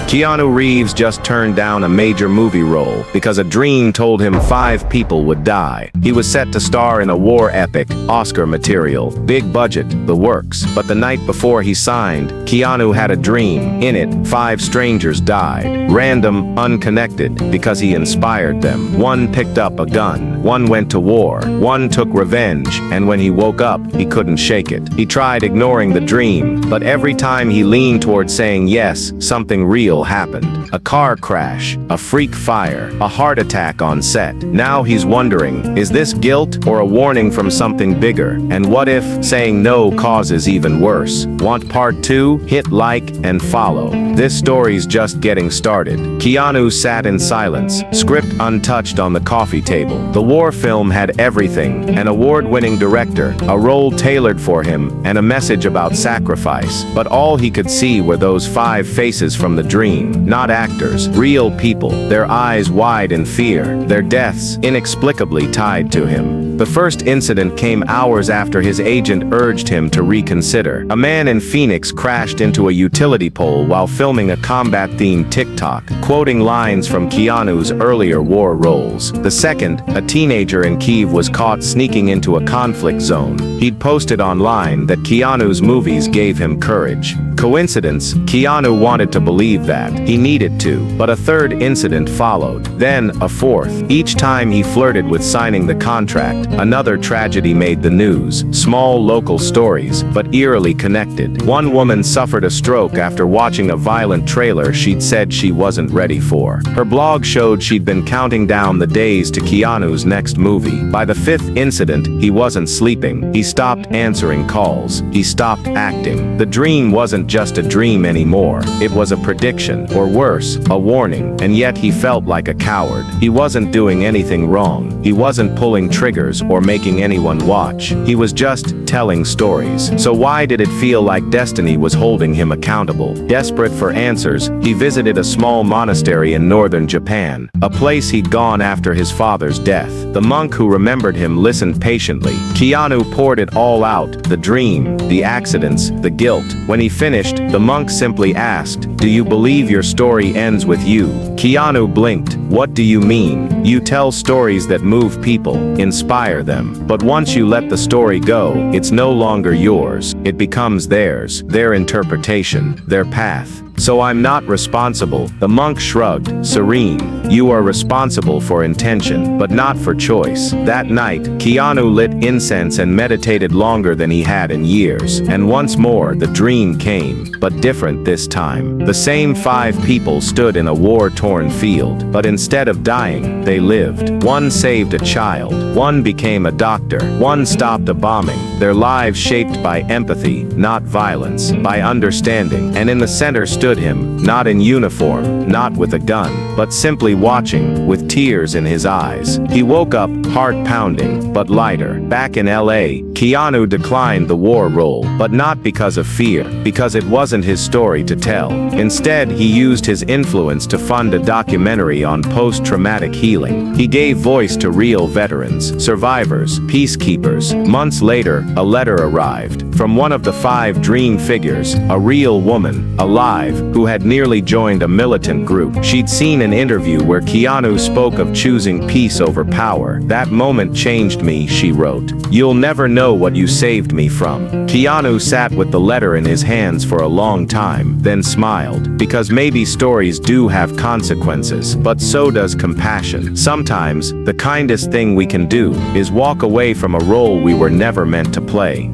Keanu Reeves just turned down a major movie role because a dream told him 5 people would die. He was set to star in a war epic, Oscar material, big budget, the works. But the night before he signed, Keanu had a dream. In it, 5 strangers died. Random, unconnected, because he inspired them. One picked up a gun. One went to war. One took revenge, and when he woke up, he couldn't shake it. He tried ignoring the dream, but every time he leaned toward saying yes, something real happened. A car crash, a freak fire, a heart attack on set. Now he's wondering, is this guilt or a warning from something bigger? And what if saying no causes even worse? Want part 2? Hit like and follow. This story's just getting started. Keanu sat in silence, script untouched on the coffee table. The war film had everything: an award-winning director, a role tailored for him, and a message about sacrifice. But all he could see were those 5 faces from the dream. Not actors, real people, their eyes wide in fear, their deaths inexplicably tied to him. The first incident came hours after his agent urged him to reconsider. A man in Phoenix crashed into a utility pole while filming a combat-themed TikTok, quoting lines from Keanu's earlier war roles. The second, a teenager in Kyiv was caught sneaking into a conflict zone. He'd posted online that Keanu's movies gave him courage. Coincidence? Keanu wanted to believe that. He needed to. But a third incident followed. Then, a fourth. Each time he flirted with signing the contract, another tragedy made the news. Small local stories, but eerily connected. One woman suffered a stroke after watching a violent trailer she'd said she wasn't ready for. Her blog showed she'd been counting down the days to Keanu's next movie. By the 5th incident, he wasn't sleeping. He stopped answering calls. He stopped acting. The dream wasn't just a dream anymore. It was a prediction, or worse, a warning. And yet he felt like a coward. He wasn't doing anything wrong. He wasn't pulling triggers or making anyone watch. He was just telling stories. So why did it feel like destiny was holding him accountable? Desperate for answers, he visited a small monastery in northern Japan, a place he'd gone after his father's death. The monk who remembered him listened patiently. Keanu poured it all out: the dream, the accidents, the guilt. When he finished, the monk simply asked, "Do you believe your story ends with you?" Keanu blinked. "What do you mean? You tell stories that move people, inspire them. But once you let the story go, it's no longer yours. It becomes theirs, their interpretation, their path. So I'm not responsible." The monk shrugged, serene. "You are responsible for intention, but not for choice." That night, Keanu lit incense and meditated longer than he had in years. And once more, the dream came, but different this time. The same 5 people stood in a war-torn field, but instead of dying, they lived. One saved a child. One became a doctor. One stopped a bombing. Their lives shaped by empathy, not violence, by understanding. And in the center stood him, not in uniform, not with a gun, but simply watching, with tears in his eyes. He woke up, heart pounding, but lighter. Back in LA, Keanu declined the war role, but not because of fear, because it wasn't his story to tell. Instead, he used his influence to fund a documentary on post-traumatic healing. He gave voice to real veterans, survivors, peacekeepers. Months later, a letter arrived from one of the 5 dream figures, a real woman, alive, who had nearly joined a militant group. She'd seen an interview where Keanu spoke of choosing peace over power. "That moment changed me," she wrote. "You'll never know what you saved me from." Keanu sat with the letter in his hands for a long time, then smiled. Because maybe stories do have consequences, but so does compassion. Sometimes, the kindest thing we can do is walk away from a role we were never meant to play.